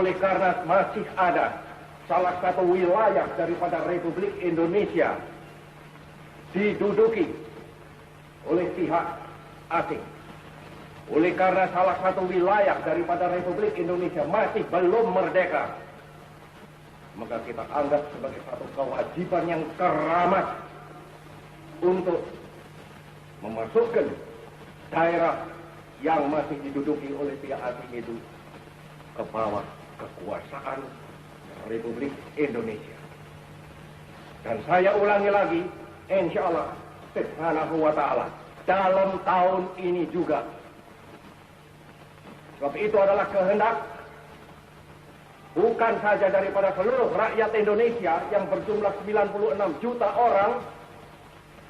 oleh karena masih ada salah satu wilayah daripada Republik Indonesia diduduki oleh pihak asing. Oleh karena salah satu wilayah daripada Republik Indonesia masih belum merdeka, maka kita anggap sebagai satu kewajiban yang keramat untuk memasukkan daerah yang masih diduduki oleh pihak asing itu ke bawah kekuasaan Republik Indonesia. Dan saya ulangi lagi, insya Allah subhanahu wa ta'ala, dalam tahun ini juga. Sebab itu adalah kehendak bukan saja daripada seluruh rakyat Indonesia yang berjumlah 96 juta orang,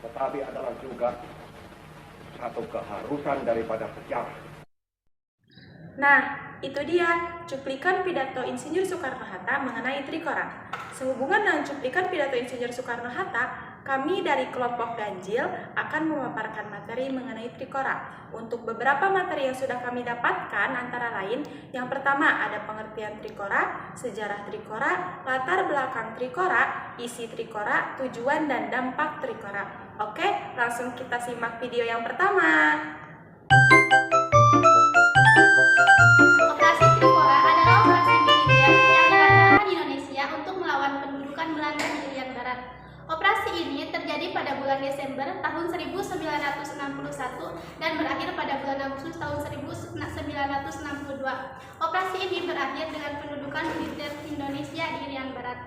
tetapi adalah juga satu keharusan daripada sejarah. Nah, itu dia cuplikan pidato Insinyur Soekarno-Hatta mengenai Trikora. Sehubungan dengan cuplikan pidato Insinyur Soekarno-Hatta, kami dari kelompok Ganjil akan memaparkan materi mengenai Trikora. Untuk beberapa materi yang sudah kami dapatkan antara lain, yang pertama ada pengertian Trikora, sejarah Trikora, latar belakang Trikora, isi Trikora, tujuan dan dampak Trikora. Oke, langsung kita simak video yang pertama. Operasi Trikora adalah operasi militer yang dilaksanakan di Indonesia untuk melawan pendudukan Belanda di Irian Barat. Operasi ini terjadi pada bulan Desember tahun 1961 dan berakhir pada bulan Agustus tahun 1962. Operasi ini berakhir dengan pendudukan militer Indonesia di Irian Barat.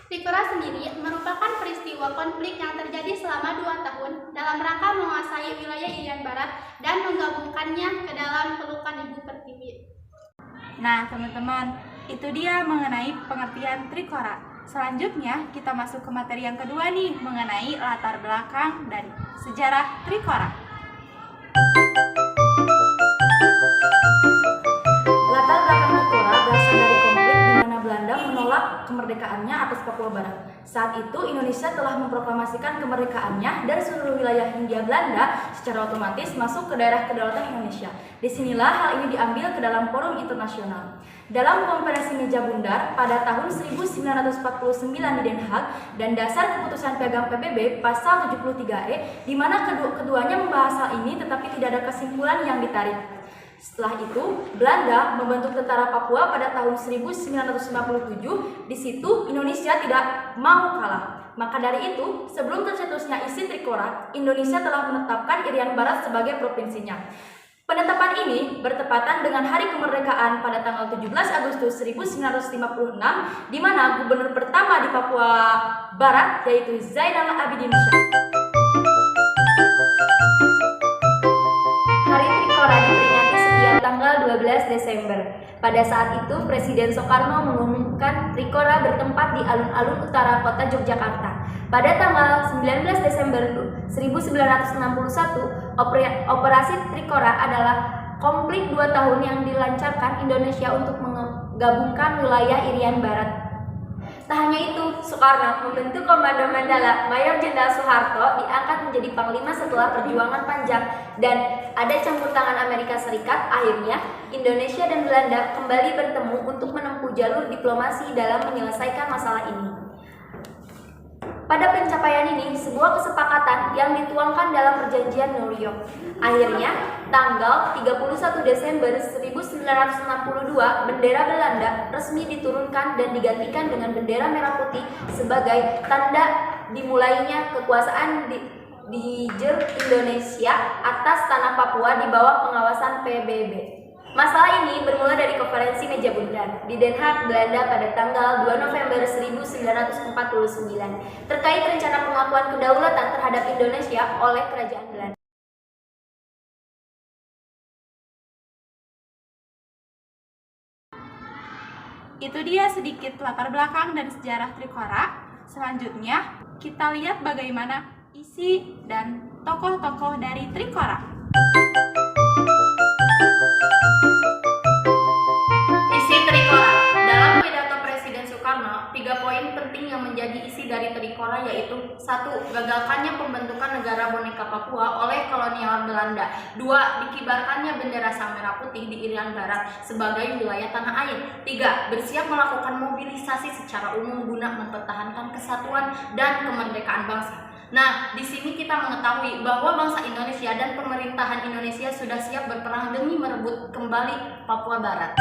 Trikora sendiri merupakan peristiwa konflik yang terjadi selama 2 tahun dalam rangka menguasai wilayah Irian Barat dan menggabungkannya ke dalam pelukan Ibu Pertiwi. Nah, teman-teman, itu dia mengenai pengertian Trikora. Selanjutnya, kita masuk ke materi yang kedua nih, mengenai latar belakang dan sejarah Trikora. Latar belakang Trikora berasal dari konflik di mana Belanda menolak kemerdekaannya atas Papua Barat. Saat itu Indonesia telah memproklamasikan kemerdekaannya dan seluruh wilayah Hindia Belanda secara otomatis masuk ke daerah kedaulatan Indonesia. Disinilah hal ini diambil ke dalam forum internasional. Dalam konferensi meja bundar pada tahun 1949 di Den Haag dan dasar keputusan piagam PBB pasal 73E, di mana keduanya membahas hal ini tetapi tidak ada kesimpulan yang ditarik. Setelah itu, Belanda membentuk tentara Papua pada tahun 1957. Di situ Indonesia tidak mau kalah. Maka dari itu, sebelum tercetusnya isi Trikora, Indonesia telah menetapkan Irian Barat sebagai provinsinya. Penetapan ini bertepatan dengan hari kemerdekaan pada tanggal 17 Agustus 1956, di mana gubernur pertama di Papua Barat yaitu Zainal Abidin Shah. Hari Trikora diperingati setiap tanggal 12 Desember. Pada saat itu, Presiden Soekarno mengumumkan Trikora bertempat di alun-alun utara kota Yogyakarta. Pada tanggal 19 Desember 1961, Operasi Trikora adalah konflik 2 tahun yang dilancarkan Indonesia untuk menggabungkan wilayah Irian Barat. Tak hanya itu, Soekarno membentuk Komando Mandala. Mayor Jenderal Soeharto diangkat menjadi panglima setelah perjuangan panjang dan ada campur tangan Amerika Serikat. Akhirnya, Indonesia dan Belanda kembali bertemu untuk menempuh jalur diplomasi dalam menyelesaikan masalah ini. Pada pencapaian ini, sebuah kesepakatan yang dituangkan dalam perjanjian New York. Akhirnya, tanggal 31 Desember 1962, bendera Belanda resmi diturunkan dan digantikan dengan bendera merah putih sebagai tanda dimulainya kekuasaan di Indonesia atas tanah Papua di bawah pengawasan PBB. Masalah ini bermula dari konferensi meja bundar di Den Haag, Belanda pada tanggal 2 November 1949 terkait rencana pengakuan kedaulatan terhadap Indonesia oleh Kerajaan Belanda. Itu dia sedikit latar belakang dan sejarah Trikora. Selanjutnya, kita lihat bagaimana isi dan tokoh-tokoh dari Trikora. Isi Trikora. Dalam pidato Presiden Soekarno, 3 poin penting yang menjadi isi dari Trikora yaitu 1. Gagalkannya pembentukan negara boneka Papua oleh kolonial Belanda. 2. Dikibarkannya bendera sang merah putih di Irian Barat sebagai wilayah tanah air. 3. Bersiap melakukan mobilisasi secara umum guna mempertahankan kesatuan dan kemerdekaan bangsa. Nah, di sini kita mengetahui bahwa bangsa Indonesia dan pemerintahan Indonesia sudah siap berperang demi merebut kembali Papua Barat.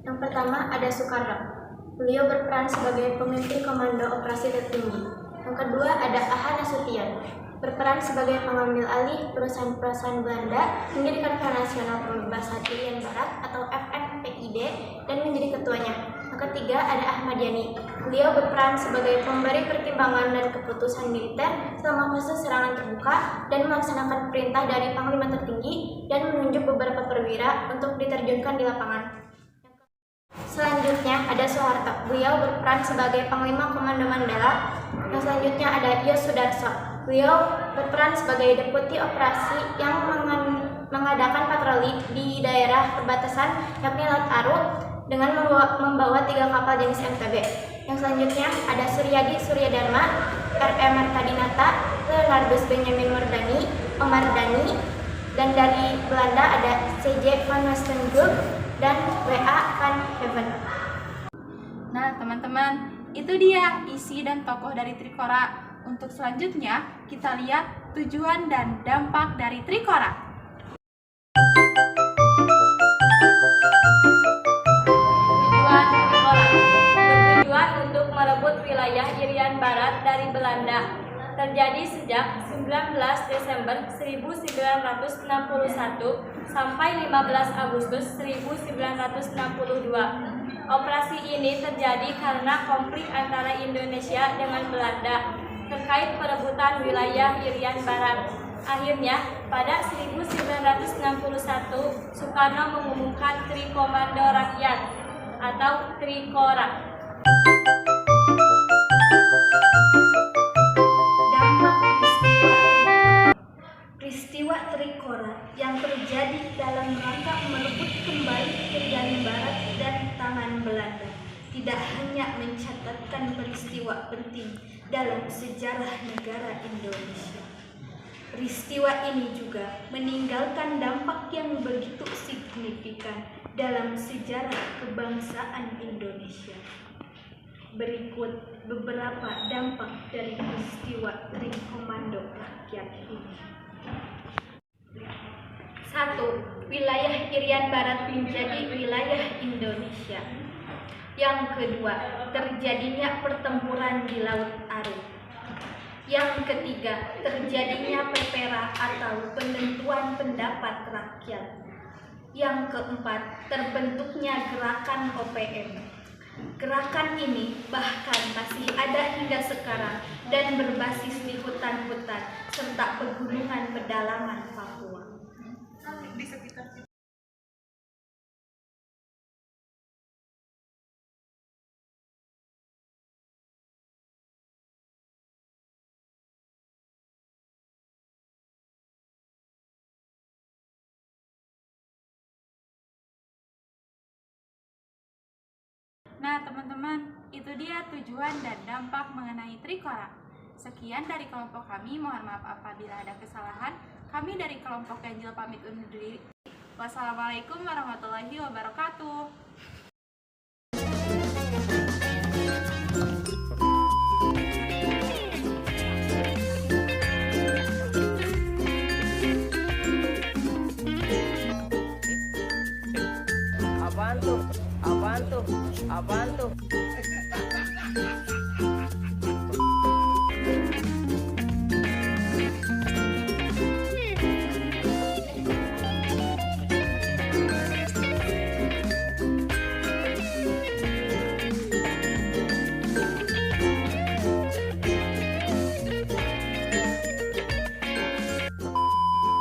Yang pertama ada Soekarno. Beliau berperan sebagai pemimpin Komando Operasi Tertinggi. Yang kedua ada Aha Nasution, berperan sebagai pengambil alih perusahaan-perusahaan Belanda, mendirikan Front Nasional Pembebasan Irian Barat atau FNPID dan menjadi ketuanya. Yang ketiga ada Ahmad Yani. Beliau berperan sebagai pemberi pertimbangan dan keputusan militer selama fase serangan terbuka dan melaksanakan perintah dari Panglima Tertinggi dan menunjuk beberapa perwira untuk diterjunkan di lapangan. Selanjutnya ada Soeharto. Beliau berperan sebagai Panglima Komando Mandala. Yang selanjutnya ada Yos Sudarso. Beliau berperan sebagai deputi operasi yang mengadakan patroli di daerah perbatasan yakni Laut Aru dengan membawa 3 kapal jenis MTB. Yang selanjutnya ada Suryadi Suryadharma, R.E. Martadinata, Leonardus Benjamin Mardani, Omar Dhani, dan dari Belanda ada C.J. van Westenburg dan W.A. van Heaven. Nah, teman-teman, itu dia isi dan tokoh dari Trikora. Untuk selanjutnya, kita lihat tujuan dan dampak dari Trikora. Tujuan Trikora bertujuan untuk merebut wilayah Irian Barat dari Belanda. Terjadi sejak 19 Desember 1961 sampai 15 Agustus 1962. Operasi ini terjadi karena konflik antara Indonesia dengan Belanda terkait perebutan wilayah Irian Barat. Akhirnya, pada 1961, Soekarno mengumumkan Trikomando Rakyat atau Trikora. Dampak peristiwa Trikora yang terjadi dalam rangka merebut kembali Irian Barat dari tangan Belanda tidak hanya mencatatkan peristiwa penting dalam sejarah negara Indonesia. Peristiwa ini juga meninggalkan dampak yang begitu signifikan dalam sejarah kebangsaan Indonesia. Berikut beberapa dampak dari peristiwa Trikomando Rakyat ini. 1. Wilayah Irian Barat menjadi wilayah Indonesia. Yang kedua, terjadinya pertempuran di Laut Aru. Yang ketiga, terjadinya perpera atau penentuan pendapat rakyat. Yang keempat, terbentuknya gerakan OPM. Gerakan ini bahkan masih ada hingga sekarang dan berbasis di hutan-hutan serta pegunungan pedalaman Papua. Di sekitar Nah, teman-teman, itu dia tujuan dan dampak mengenai Trikora. Sekian dari kelompok kami, mohon maaf apabila ada kesalahan. Kami dari kelompok Ganjil pamit undur diri. Wassalamualaikum warahmatullahi wabarakatuh.